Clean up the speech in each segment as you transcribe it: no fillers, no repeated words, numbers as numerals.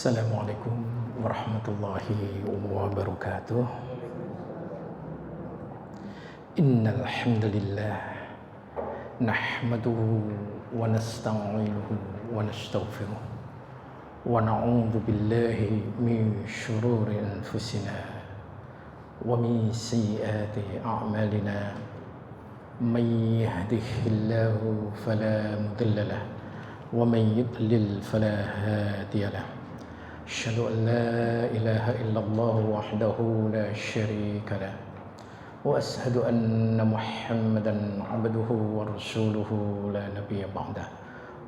Assalamualaikum warahmatullahi wabarakatuh. Innal hamdalillah nahmaduhu wa nasta'inuhu wa nastaghfiruh wa na'udzu billahi min shururi anfusina wa min sayyiati a'malina. May yahdihillahu fala mudilla lahu wa may yudlil fala hadiya lahu. Asyhadu an la ilaha illallah wahdahu la syarika lah wa asyhadu anna Muhammadan abduhu wa rasuluhu la nabiyya ba'dah.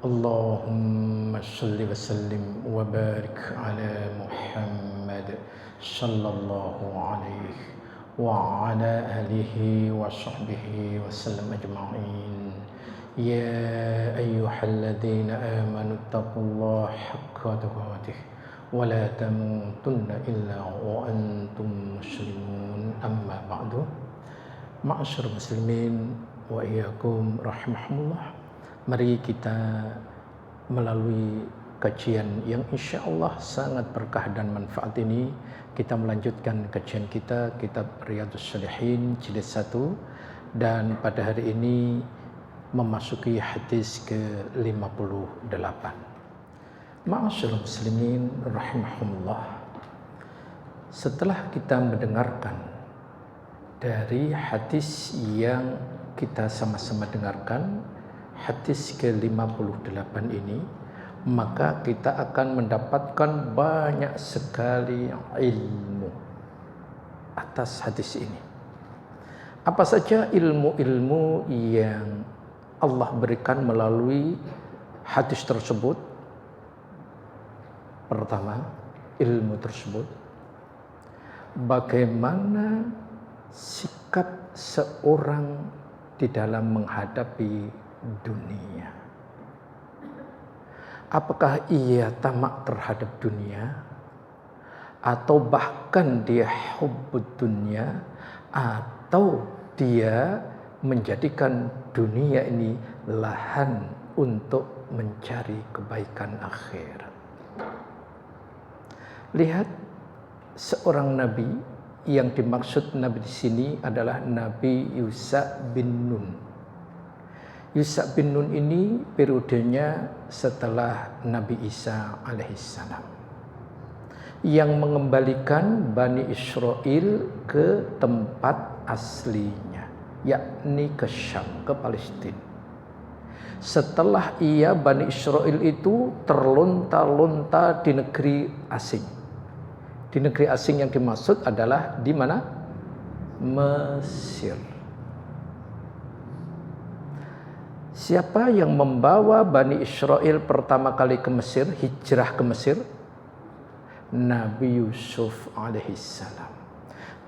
Allahumma shalli wa sallim wa barik ala Muhammad sallallahu alaihi wa ala alihi wa sahbihi wa sallam ajma'in. Ya ayyuhalladzina amanu taqullaha haqqa tuqatih wa la tamutunna illa wa antum muslimun. Amma ba'du. Ma'asyar muslimin wa iyyakum rahimahumullah. Mari kita melalui kajian yang insyaallah sangat berkah dan manfaat ini, kita melanjutkan kajian kita kitab Riyadhus Shalihin jilid 1, dan pada hari ini memasuki hadis ke-58. Ma'asyarul muslimin rahimahumullah. Setelah kita mendengarkan dari hadis yang kita sama-sama dengarkan, hadis ke-58 ini, maka kita akan mendapatkan banyak sekali ilmu atas hadis ini. Apa saja ilmu-ilmu yang Allah berikan melalui hadis tersebut? Pertama, ilmu tersebut, bagaimana sikap seorang di dalam menghadapi dunia. Apakah ia tamak terhadap dunia, atau bahkan dia hubbud dunia, atau dia menjadikan dunia ini lahan untuk mencari kebaikan akhirat. Lihat, seorang nabi, yang dimaksud nabi di sini adalah Nabi Yusha bin Nun. Yusha bin Nun ini periodenya setelah Nabi Isa alaihissalam, yang mengembalikan Bani Israel ke tempat aslinya, yakni ke Syam, ke Palestina. Setelah Bani Israel itu terlunta-lunta di negeri asing. Di negeri asing yang dimaksud adalah di mana? Mesir. Siapa yang membawa Bani Israel pertama kali ke Mesir, hijrah ke Mesir? Nabi Yusuf alaihissalam.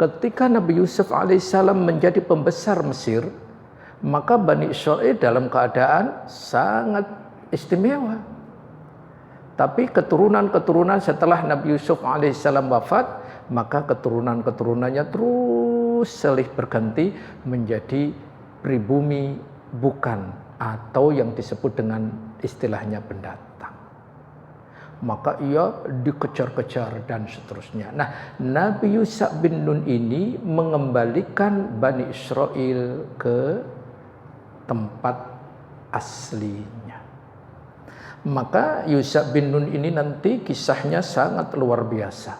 Ketika Nabi Yusuf alaihissalam menjadi pembesar Mesir, maka Bani Israel dalam keadaan sangat istimewa. Tapi keturunan-keturunan setelah Nabi Yusuf alaihissalam wafat, maka keturunan-keturunannya terus silih berganti menjadi pribumi bukan, atau yang disebut dengan istilahnya pendatang. Maka ia dikejar-kejar dan seterusnya. Nah, Nabi Yusha bin Nun ini mengembalikan Bani Israel ke tempat aslinya. Maka Yusha bin Nun ini nanti kisahnya sangat luar biasa.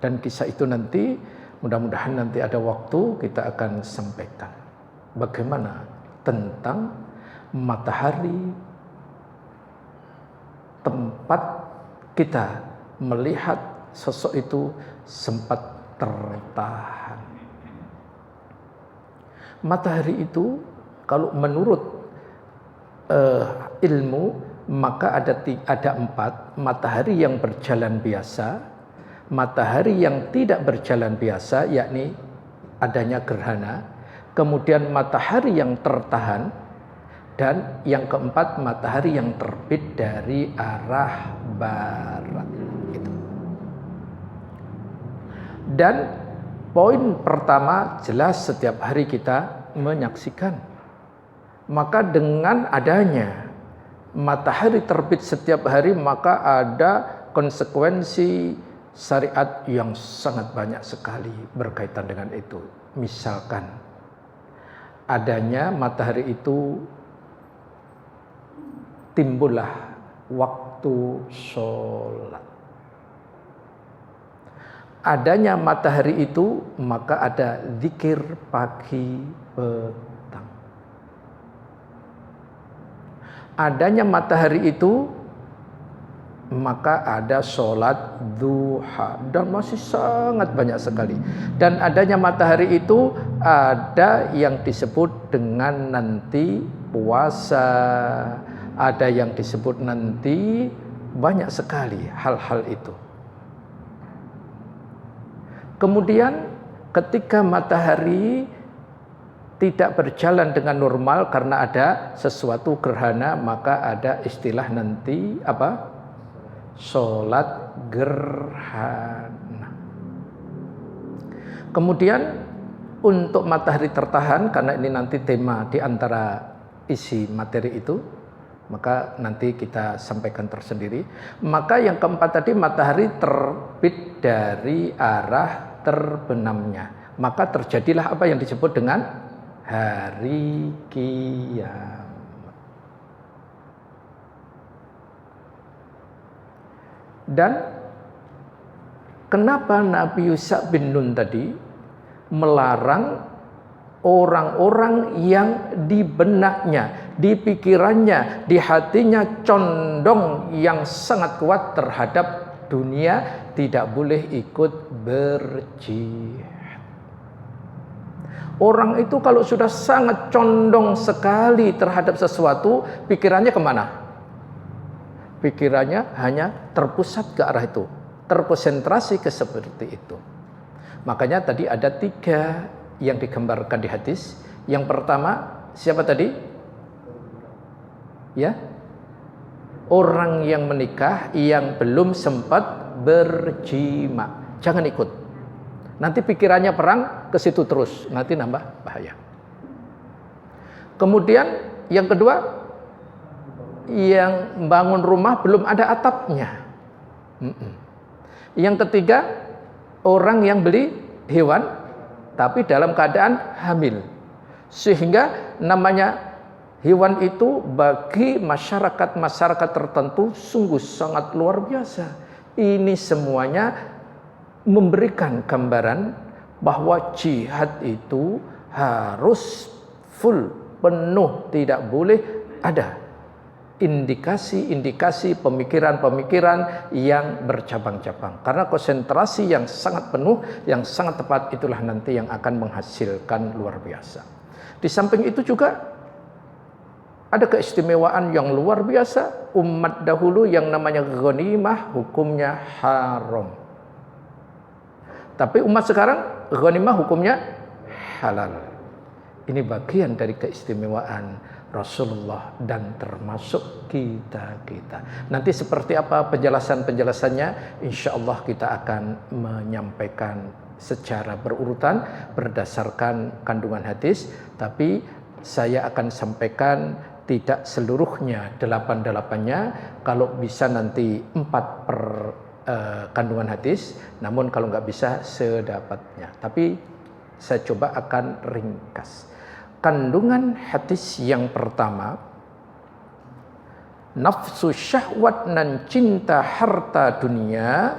Dan kisah itu nanti mudah-mudahan nanti ada waktu kita akan sampaikan. Bagaimana tentang matahari, tempat kita melihat sosok itu sempat tertahan. Matahari itu kalau menurut ilmu, maka ada 4: matahari yang berjalan biasa, matahari yang tidak berjalan biasa, yakni adanya gerhana, kemudian matahari yang tertahan, dan yang keempat matahari yang terbit dari arah barat. Gitu. Dan poin pertama, jelas setiap hari kita menyaksikan. Maka dengan adanya matahari terbit setiap hari, maka ada konsekuensi syariat yang sangat banyak sekali berkaitan dengan itu. Misalkan adanya matahari itu timbullah waktu sholat. Adanya matahari itu maka ada zikir pagi petang. Adanya matahari itu maka ada sholat duha, dan masih sangat banyak sekali. Dan adanya matahari itu ada yang disebut dengan nanti puasa, ada yang disebut nanti, banyak sekali hal-hal itu. Kemudian ketika matahari tidak berjalan dengan normal karena ada sesuatu gerhana, maka ada istilah nanti apa? Sholat gerhana. Kemudian untuk matahari tertahan, karena ini nanti tema di antara isi materi itu, maka nanti kita sampaikan tersendiri. Maka yang keempat tadi, matahari terbit dari arah terbenamnya, maka terjadilah apa yang disebut dengan hari kiamat. Dan kenapa Nabi Yusha bin Nun tadi melarang orang-orang yang di benaknya, di pikirannya, di hatinya condong yang sangat kuat terhadap dunia, tidak boleh ikut berjihad. Orang itu kalau sudah sangat condong sekali terhadap sesuatu, pikirannya kemana? Pikirannya hanya terpusat ke arah itu, terkonsentrasi ke seperti itu. Makanya tadi ada 3 yang digambarkan di hadis. Yang pertama, siapa tadi? Ya, orang yang menikah yang belum sempat berjima, jangan ikut. Nanti pikirannya perang ke situ terus, nanti nambah bahaya. Kemudian yang kedua, yang bangun rumah belum ada atapnya. Yang ketiga, orang yang beli hewan tapi dalam keadaan hamil, sehingga namanya hewan itu bagi masyarakat tertentu sungguh sangat luar biasa. Ini semuanya memberikan gambaran bahwa jihad itu harus full, penuh, tidak boleh ada indikasi-indikasi pemikiran-pemikiran yang bercabang-cabang. Karena konsentrasi yang sangat penuh, yang sangat tepat, itulah nanti yang akan menghasilkan luar biasa. Di samping itu juga ada keistimewaan yang luar biasa. Umat dahulu yang namanya ghanimah hukumnya haram. Tapi umat sekarang ghanimah hukumnya halal. Ini bagian dari keistimewaan Rasulullah dan termasuk kita. Nanti seperti apa penjelasannya, insya Allah kita akan menyampaikan secara berurutan berdasarkan kandungan hadis. Tapi saya akan sampaikan tidak seluruhnya 8-8-nya, kalau bisa nanti 4 per kandungan hadis, namun kalau nggak bisa sedapatnya. Tapi saya coba akan ringkas. Kandungan hadis yang pertama, nafsu syahwat dan cinta harta dunia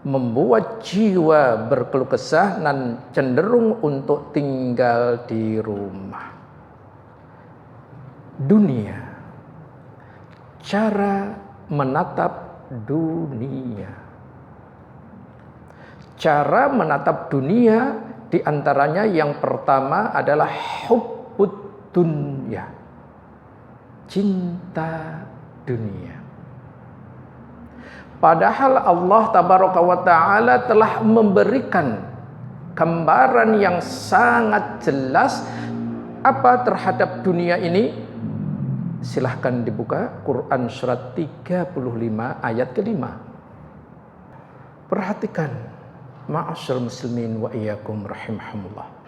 membuat jiwa berkeluh kesah dan cenderung untuk tinggal di rumah. Dunia, cara menatap dunia. Cara menatap dunia diantaranya yang pertama adalah dunya, cinta dunia. Padahal Allah tabaraka wa ta'ala telah memberikan gambaran yang sangat jelas apa terhadap dunia ini. Silahkan dibuka Quran surat 35 ayat ke-5. Perhatikan, ma'asyiral muslimin wa iyyakum rahimakumullah.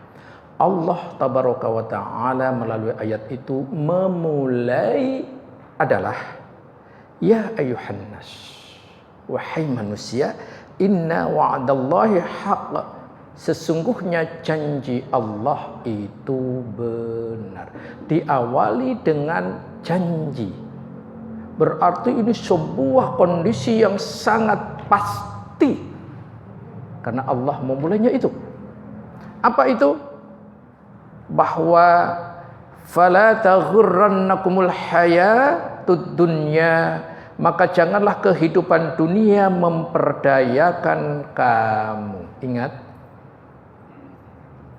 Allah tabaraka wa ta'ala melalui ayat itu memulai adalah ya ayuhan nas, wahai manusia, inna wa'dallahi haqq, sesungguhnya janji Allah itu benar. Diawali dengan janji, berarti ini sebuah kondisi yang sangat pasti, karena Allah memulainya itu. Apa itu? Bahwa fala taghurrannakumul hayatud dunya, maka janganlah kehidupan dunia memperdayakan kamu. Ingat,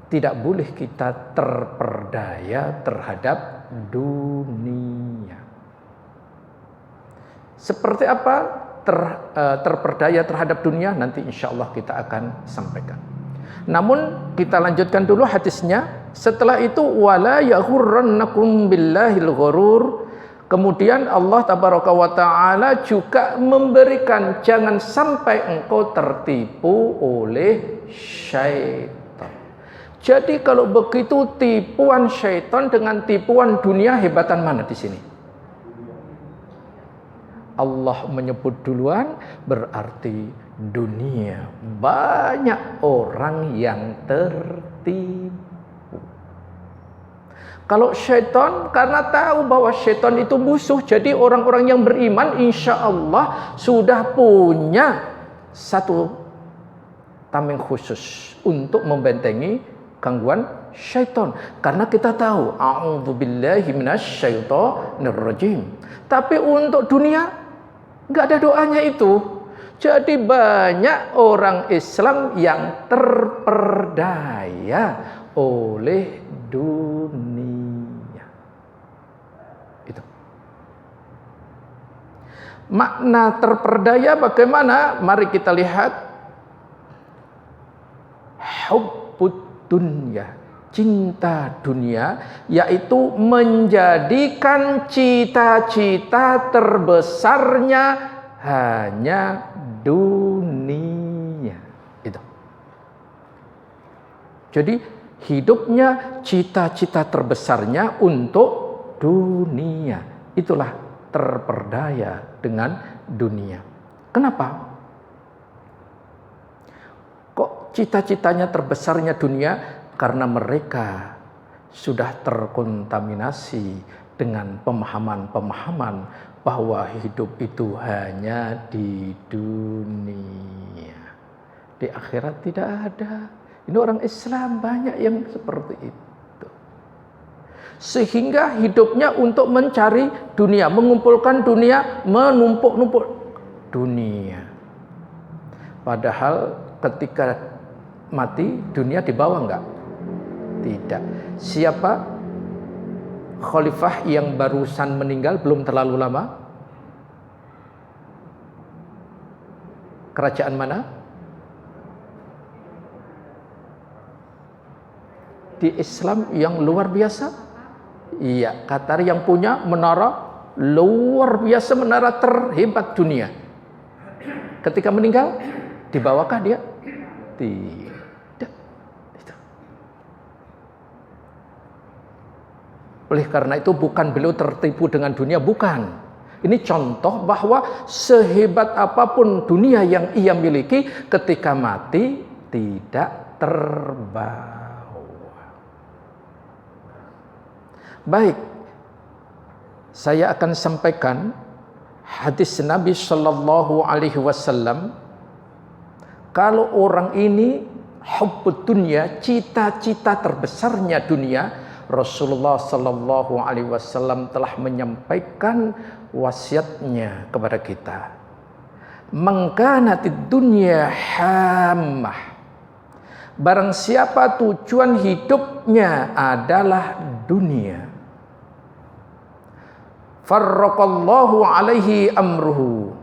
tidak boleh kita terperdaya terhadap dunia. Seperti apa terperdaya terhadap dunia? Nanti insya Allah kita akan sampaikan. Namun kita lanjutkan dulu hadisnya. Setelah itu wala yaghurrannakum billahil ghurur. Kemudian Allah tabaraka wa taala juga memberikan, jangan sampai engkau tertipu oleh syaitan. Jadi kalau begitu tipuan syaitan dengan tipuan dunia, hebatan mana di sini? Allah menyebut duluan, berarti dunia. Banyak orang yang tertipu. Kalau syaitan, karena tahu bahwa syaitan itu musuh, jadi orang-orang yang beriman insya Allah sudah punya satu tameng khusus untuk membentengi gangguan syaitan. Karena kita tahu, a'udzubillahi minasyaitonirrajim. Tapi untuk dunia nggak ada doanya itu. Jadi banyak orang Islam yang terperdaya oleh dunia. Itu. Makna terperdaya bagaimana? Mari kita lihat. Hubbud dunya, cinta dunia, yaitu menjadikan cita-cita terbesarnya hanya dunia. Itu. Jadi hidupnya cita-cita terbesarnya untuk dunia. Itulah terperdaya dengan dunia. Kenapa? Kok cita-citanya terbesarnya dunia? Karena mereka sudah terkontaminasi dengan pemahaman-pemahaman bahwa hidup itu hanya di dunia. Di akhirat tidak ada. Ini orang Islam banyak yang seperti itu. Sehingga hidupnya untuk mencari dunia, mengumpulkan dunia, menumpuk-numpuk dunia. Padahal ketika mati, dunia dibawa enggak? Tidak. Siapa khalifah yang barusan meninggal belum terlalu lama? Kerajaan mana? Di Islam yang luar biasa? Iya, Qatar yang punya menara luar biasa, menara terhebat dunia. Ketika meninggal, dibawakah dia? Tidak. Oleh karena itu bukan beliau tertipu dengan dunia, bukan. Ini contoh bahwa sehebat apapun dunia yang ia miliki, ketika mati tidak terbawa. Baik, saya akan sampaikan hadis Nabi Shallallahu Alaihi Wasallam. Kalau orang ini hubbud dunya, cita-cita terbesarnya dunia, Rasulullah Sallallahu Alaihi Wasallam telah menyampaikan wasiatnya kepada kita. Mangkanatid dunya hammah. Barang siapa tujuan hidupnya adalah dunia, farraqallahu alaihi amruhu,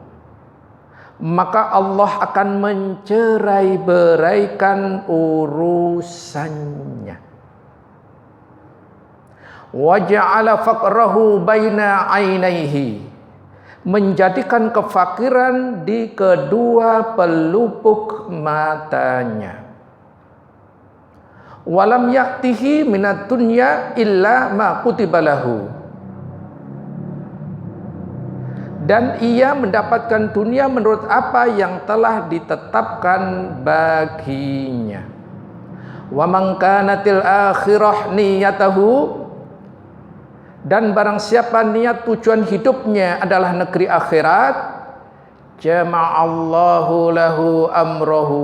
maka Allah akan mencerai-beraikan urusannya. Wa ja'ala faqrahu baina ainaihi, menjadikan kefakiran di kedua pelupuk matanya. Walam ya'tihi minad dunya illa ma kutiba lahu, dan ia mendapatkan dunia menurut apa yang telah ditetapkan baginya. Wa man kanatil akhirah niyatahu, dan barang siapa niat tujuan hidupnya adalah negeri akhirat, jama'allahu lahu amrahu,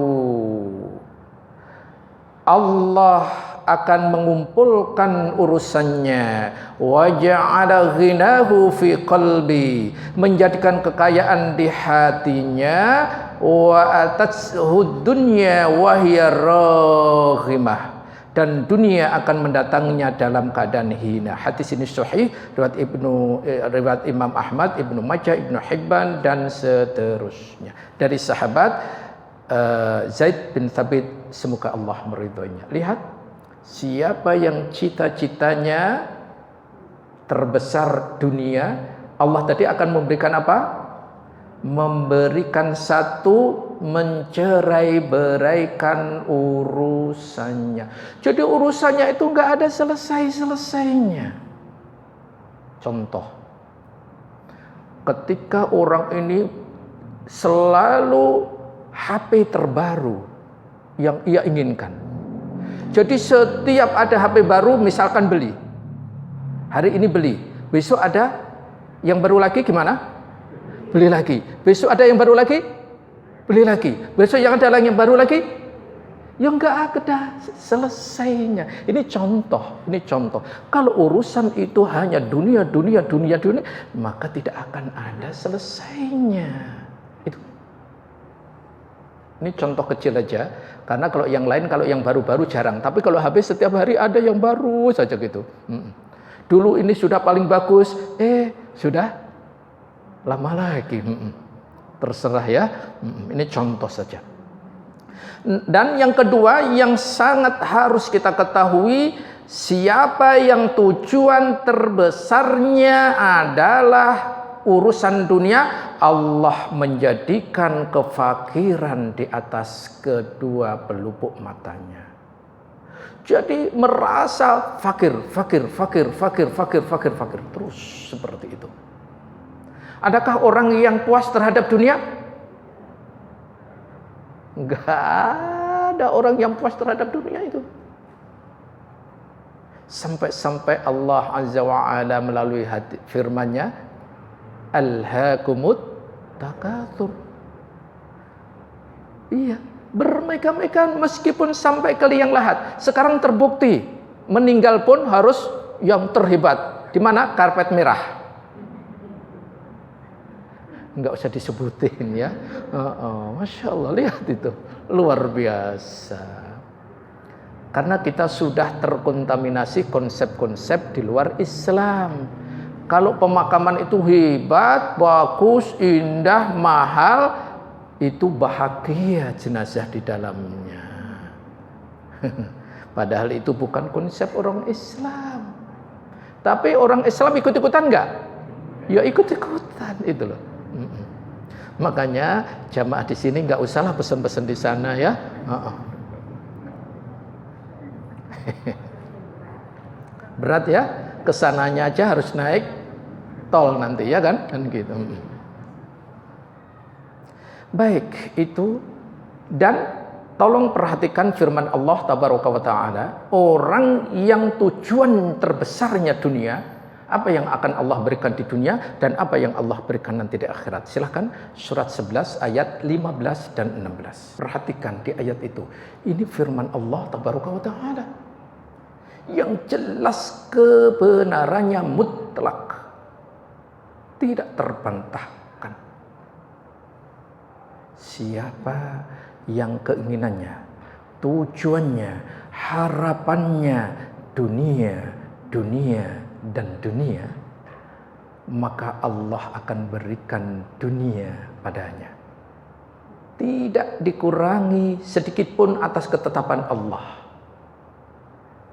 Allah akan mengumpulkan urusannya, wa ja'ala ghinahu fi qalbi, menjadikan kekayaan di hatinya, wa atatshu dunya wa hiya raghimah, dan dunia akan mendatanginya dalam keadaan hina. Hadis ini sahih riwayat Imam Ahmad, Ibnu Majah, Ibnu Hibban dan seterusnya dari sahabat Zaid bin Thabit, semoga Allah meridhoinya. Lihat, siapa yang cita-citanya terbesar dunia, Allah tadi akan memberikan apa? Memberikan satu, mencerai-beraikan urusannya. Jadi urusannya itu enggak ada selesai-selesainya. Contoh, ketika orang ini selalu HP terbaru yang ia inginkan. Jadi setiap ada HP baru misalkan beli. Hari ini beli, besok ada yang baru lagi gimana? Beli lagi. Besok ada yang baru lagi? Beli lagi. Besok yang ada lagi yang baru lagi? Ya enggak ada selesainya. Ini contoh. Kalau urusan itu hanya dunia, maka tidak akan ada selesainya. Ini contoh kecil aja, karena kalau yang lain, kalau yang baru-baru jarang. Tapi kalau HP setiap hari ada yang baru saja gitu. Dulu ini sudah paling bagus, sudah lama lagi. Terserah ya. Ini contoh saja. Dan yang kedua yang sangat harus kita ketahui, siapa yang tujuan terbesarnya adalah urusan dunia, Allah menjadikan kefakiran di atas kedua pelupuk matanya. Jadi merasa fakir terus seperti itu. Adakah orang yang puas terhadap dunia? Enggak ada orang yang puas terhadap dunia itu. Sampai-sampai Allah Azza wa Jalla melalui firman-Nya, alhaakumut takatsur. Iya, bermegah-megahan meskipun sampai ke liang lahat. Sekarang terbukti, meninggal pun harus yang terhebat. Di mana? Karpet merah. Enggak usah disebutin ya. Masya Allah, lihat itu, luar biasa. Karena kita sudah terkontaminasi konsep-konsep di luar Islam. Kalau pemakaman itu hebat, bagus, indah, mahal, itu bahagia jenazah di dalamnya. Padahal itu bukan konsep orang Islam. Tapi orang Islam ikut-ikutan enggak? Ya ikut-ikutan itu loh. Makanya jamaah di sini enggak usahlah pesen-pesen di sana ya. Berat ya, kesananya aja harus naik tol nanti ya kan gitu. Baik, itu. Dan tolong perhatikan firman Allah tabaraka wa taala, orang yang tujuan terbesarnya dunia, apa yang akan Allah berikan di dunia dan apa yang Allah berikan nanti di akhirat. Silahkan surat 11 ayat 15 dan 16. Perhatikan di ayat itu. Ini firman Allah tabaraka wa taala yang jelas kebenarannya mutlak, tidak terbantahkan. Siapa yang keinginannya, tujuannya, harapannya dunia, dan dunia, maka Allah akan berikan dunia padanya. Tidak dikurangi sedikit pun atas ketetapan Allah.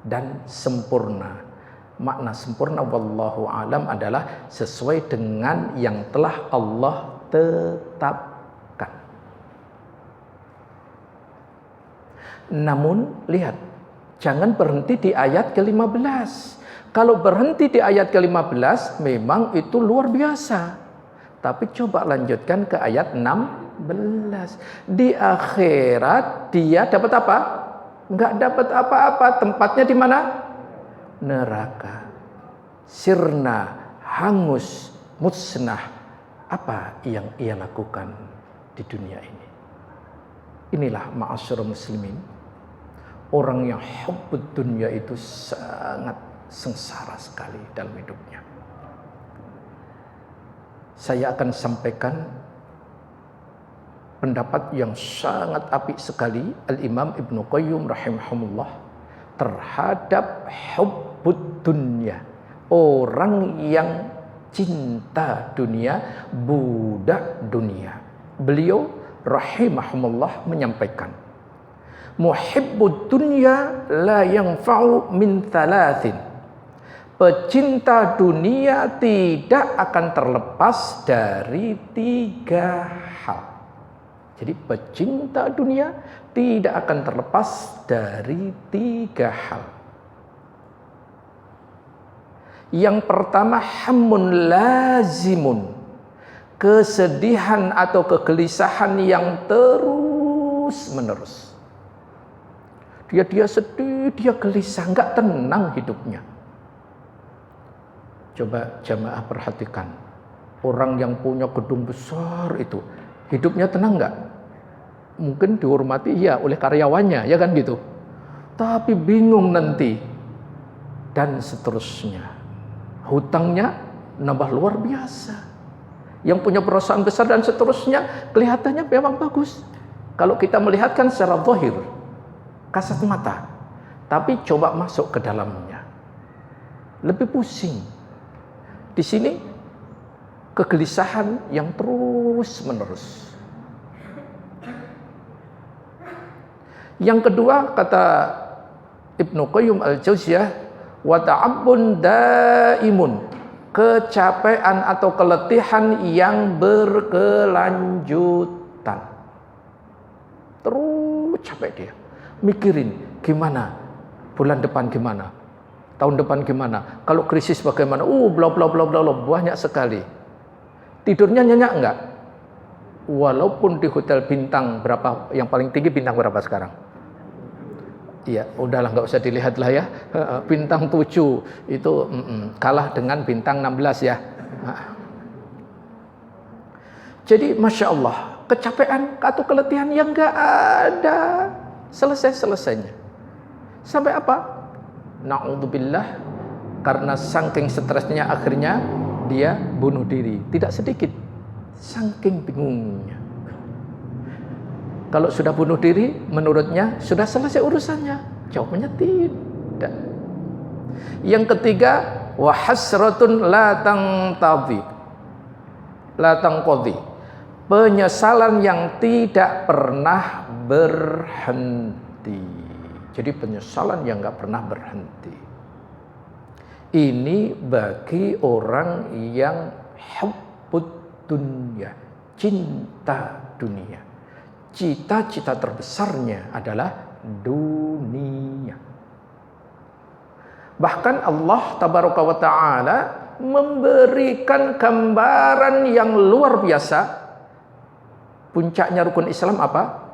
Dan sempurna. Makna sempurna wallahu alam adalah sesuai dengan yang telah Allah tetapkan. Namun lihat, jangan berhenti di ayat ke-15. Kalau berhenti di ayat ke-15 memang itu luar biasa. Tapi coba lanjutkan ke ayat 16. Di akhirat dia dapat apa? Enggak dapat apa-apa. Tempatnya di mana? Neraka. Sirna, hangus, musnah. Apa yang ia lakukan di dunia ini? Inilah ma'asyiral muslimin. Orang yang hubbud dunya itu sangat sengsara sekali dalam hidupnya. Saya akan sampaikan pendapat yang sangat apik sekali Al-Imam Ibnu Qayyim rahimahullah terhadap hubbud dunya. Orang yang cinta dunia, budak dunia. Beliau rahimahullah menyampaikan, muhibbud dunya la yanfa'u min thalathin. Pecinta dunia tidak akan terlepas dari 3 hal. Jadi pecinta dunia tidak akan terlepas dari 3 hal. Yang pertama, hammun lazimun. Kesedihan atau kegelisahan yang terus menerus. Dia sedih, dia gelisah, nggak tenang hidupnya. Coba jamaah perhatikan, orang yang punya gedung besar itu, hidupnya tenang nggak? Mungkin dihormati ya oleh karyawannya, ya kan gitu. Tapi bingung nanti, dan seterusnya. Hutangnya nambah luar biasa. Yang punya perusahaan besar dan seterusnya, kelihatannya memang bagus. Kalau kita melihatkan secara zahir, kasat mata. Tapi coba masuk ke dalamnya, lebih pusing. Di sini kegelisahan yang terus menerus. Yang kedua, kata Ibnu Qayyim al-Jauziyah, wa ta'abbun daimun, kecapean atau keletihan yang berkelanjutan. Terus capek dia, mikirin gimana bulan depan, gimana tahun depan, gimana kalau krisis bagaimana, bla bla bla bla, banyak sekali. Tidurnya nyenyak enggak? Walaupun di hotel bintang berapa, yang paling tinggi bintang berapa sekarang? Iya, udahlah nggak usah dilihat lah ya. Bintang 7 itu kalah dengan bintang 16 ya. Jadi Masya Allah, kecapean atau keletihan yang nggak ada selesai-selesainya. Sampai apa? Na'udzubillah, karena saking stresnya akhirnya dia bunuh diri. Tidak sedikit, saking bingungnya. Kalau sudah bunuh diri, menurutnya sudah selesai urusannya. Jawabannya tidak. Yang ketiga, wa hasratun la tanqadhi. Penyesalan yang tidak pernah berhenti. Jadi penyesalan yang nggak pernah berhenti. Ini bagi orang yang hubbud dunya, cinta dunia. Cita-cita terbesarnya adalah dunia. Bahkan Allah tabaraka wa ta'ala memberikan gambaran yang luar biasa. Puncaknya rukun Islam apa?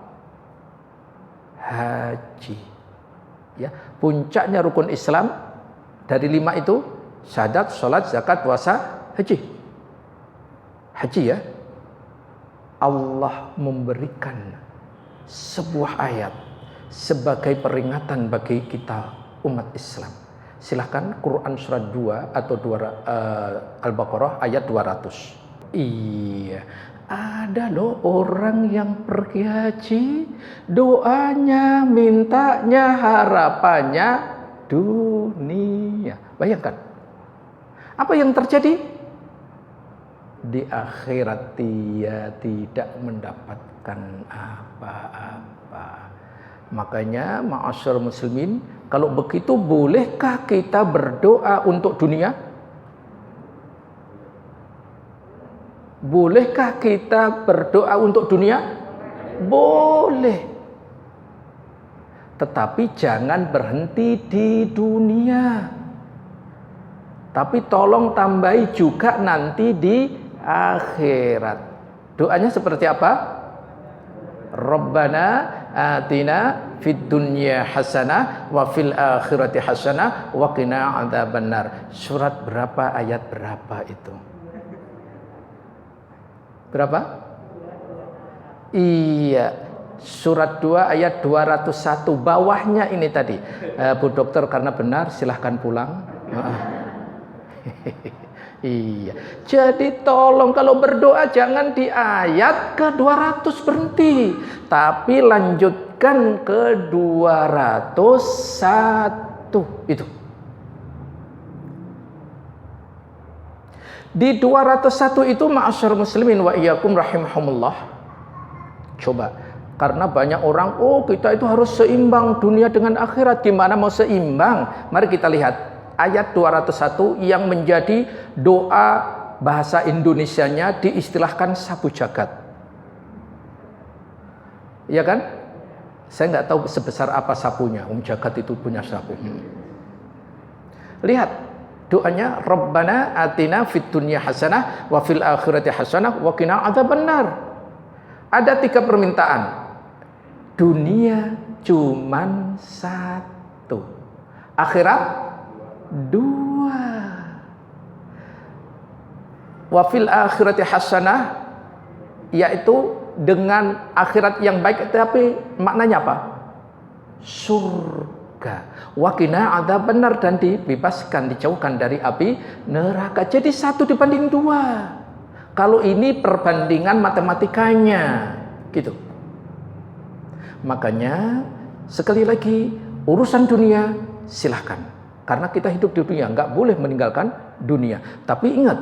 Haji. Ya, puncaknya rukun Islam dari 5 itu syahadat, salat, zakat, puasa, haji. Haji ya. Allah memberikan sebuah ayat sebagai peringatan bagi kita umat Islam. Silahkan Quran surat 2 atau Al-Baqarah ayat 200. Iya, ada loh orang yang pergi haji, doanya, mintanya, harapannya dunia. Bayangkan, apa yang terjadi? Di akhirat dia tidak mendapatkan apa-apa. Makanya ma'asyiral muslimin, kalau begitu bolehkah kita berdoa untuk dunia? Bolehkah kita berdoa untuk dunia? Boleh. Tetapi jangan berhenti di dunia. Tapi tolong tambahi juga nanti di akhirat. Doanya seperti apa? Rabbana atina fid dunya hasanah wa fil akhirati hasanah wa qina adzabannar. Surat berapa, ayat berapa itu? Berapa? Iya, surat 2 ayat 201. Bawahnya ini tadi. Bu Dokter, karena benar silahkan pulang. Iya. Jadi tolong kalau berdoa jangan di ayat ke 200 berhenti, tapi lanjutkan ke 201 itu. Di 201 itu ma'asyar muslimin wa iyyakum rahimahumullah. Coba, karena banyak orang, oh kita itu harus seimbang dunia dengan akhirat. Gimana mau seimbang? Mari kita lihat ayat 201 yang menjadi doa bahasa Indonesianya diistilahkan sapu jagat. Iya kan? Saya nggak tahu sebesar apa sapunya. Jagat itu punya sapu. Lihat doanya, Rabbana atina fid dunya hasanah wa fil akhirati hasanah wa qina adzabannar. Ada 3 permintaan. Dunia cuman 1. Akhirat 2. Wa fil akhirati hasanah, yaitu dengan akhirat yang baik, tapi maknanya apa? Surga. Wa qina adzabannar, dan dibebaskan, dijauhkan dari api neraka. Jadi 1 dibanding 2. Kalau ini perbandingan matematikanya gitu. Makanya sekali lagi, urusan dunia silahkan. Karena kita hidup di dunia, nggak boleh meninggalkan dunia. Tapi ingat,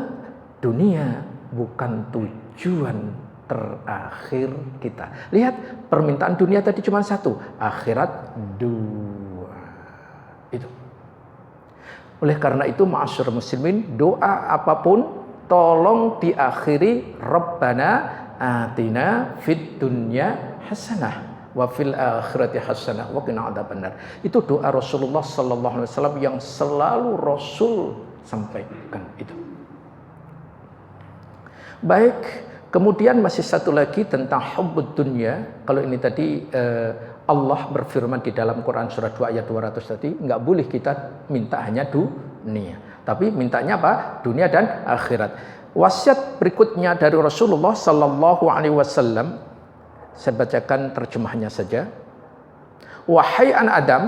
dunia bukan tujuan terakhir kita. Lihat, permintaan dunia tadi cuma 1, akhirat 2. Itu. Oleh karena itu, ma'asyar muslimin, doa apapun tolong diakhiri Rabbana atina fid dunya hasanah wa fil akhirati hasanah wa qina adzabannar. Itu doa Rasulullah sallallahu alaihi wasallam yang selalu Rasul sampaikan itu. Baik, kemudian masih satu lagi tentang hubbud dunya. Kalau ini tadi Allah berfirman di dalam Quran surah 2 ayat 200 tadi, enggak boleh kita minta hanya dunia, tapi mintanya apa? Dunia dan akhirat. Wasiat berikutnya dari Rasulullah sallallahu alaihi wasallam, saya bacakan terjemahnya saja. Wahai anak Adam,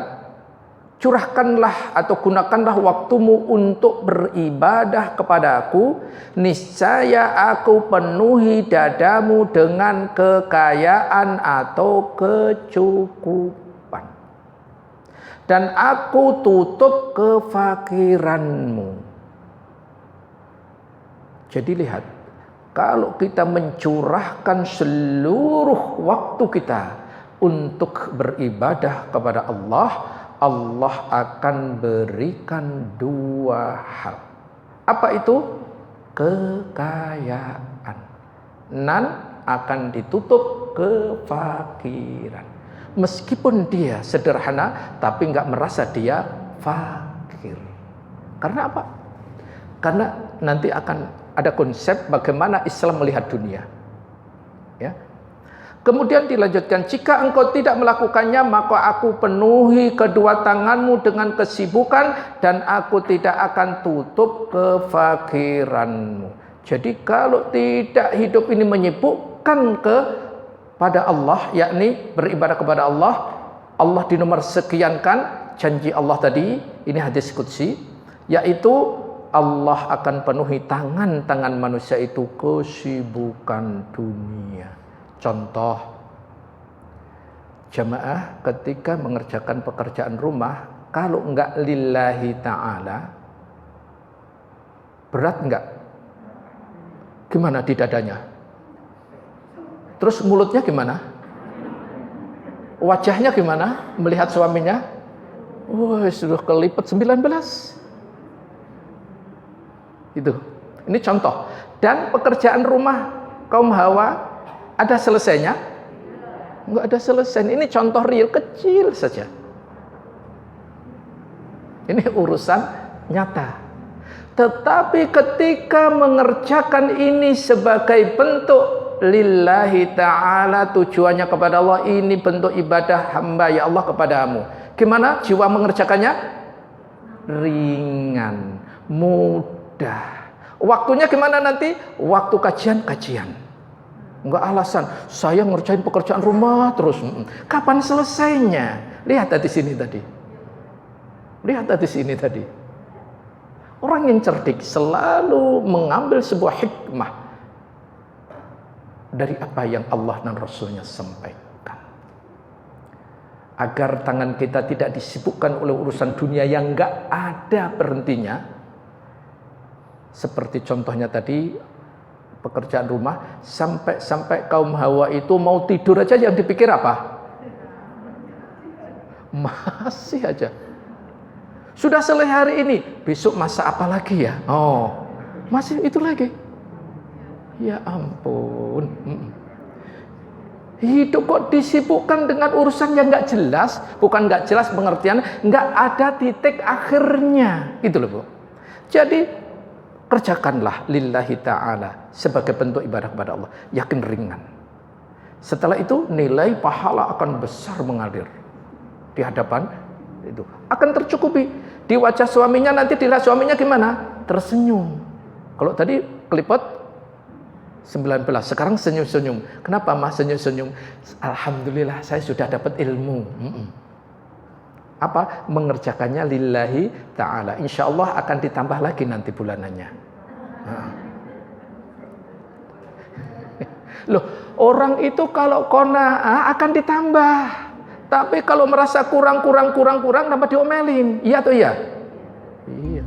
curahkanlah atau gunakanlah waktumu untuk beribadah kepadaku. Niscaya aku penuhi dadamu dengan kekayaan atau kecukupan, dan aku tutup kefakiranmu. Jadi lihat, kalau kita mencurahkan seluruh waktu kita untuk beribadah kepada Allah, Allah akan berikan 2 hal. Apa itu? Kekayaan. Dan akan ditutup kefakiran. Meskipun dia sederhana, tapi nggak merasa dia fakir. Karena apa? Karena nanti akan ada konsep bagaimana Islam melihat dunia. Ya. Kemudian dilanjutkan, jika engkau tidak melakukannya, maka aku penuhi kedua tanganmu dengan kesibukan, dan aku tidak akan tutup kefakiranmu. Jadi kalau tidak hidup ini menyibukkan kepada Allah, yakni beribadah kepada Allah, Allah di nomor sekiankan janji Allah tadi, ini hadis qudsi, yaitu Allah akan penuhi tangan-tangan manusia itu kesibukan dunia. Contoh, jamaah ketika mengerjakan pekerjaan rumah, kalau enggak lillahi ta'ala, berat enggak? Gimana di dadanya? Terus mulutnya gimana? Wajahnya gimana? Melihat suaminya? Wah, sudah kelipet 19. Itu. Ini contoh. Dan pekerjaan rumah kaum Hawa ada selesainya? Enggak ada selesai. Ini contoh real kecil saja. Ini urusan nyata. Tetapi ketika mengerjakan ini sebagai bentuk lillahi ta'ala, tujuannya kepada Allah, ini bentuk ibadah hamba ya Allah kepadamu. Gimana jiwa mengerjakannya? Ringan, mudah. Waktunya gimana nanti? Waktu kajian. Enggak alasan, saya ngerjain pekerjaan rumah terus. Kapan selesainya? Lihat di sini tadi. Orang yang cerdik selalu mengambil sebuah hikmah dari apa yang Allah dan Rasulnya sampaikan. Agar tangan kita tidak disibukkan oleh urusan dunia yang enggak ada berhentinya. Seperti contohnya tadi, pekerjaan rumah, sampai kaum Hawa itu mau tidur aja yang dipikir apa? Masih aja. Sudah selesai hari ini, besok masak apa lagi ya? Oh, masih itu lagi. Ya ampun. Hidup kok disibukkan dengan urusan yang nggak jelas. Bukan nggak jelas pengertian, nggak ada titik akhirnya. Gitu loh, Bu. Jadi kerjakanlah lillahi ta'ala sebagai bentuk ibadah kepada Allah. Yakin ringan. Setelah itu nilai pahala akan besar mengalir di hadapan itu. Akan tercukupi. Di wajah suaminya nanti dilihat suaminya gimana? Tersenyum. Kalau tadi kelipet 19, sekarang senyum-senyum. Kenapa Mas senyum-senyum? Alhamdulillah saya sudah dapat ilmu. Apa? Mengerjakannya lillahi ta'ala. Insya Allah akan ditambah lagi nanti bulanannya. Loh, orang itu kalau qanaah akan ditambah. Tapi kalau merasa kurang, nambah diomelin. Iya atau iya? Iya.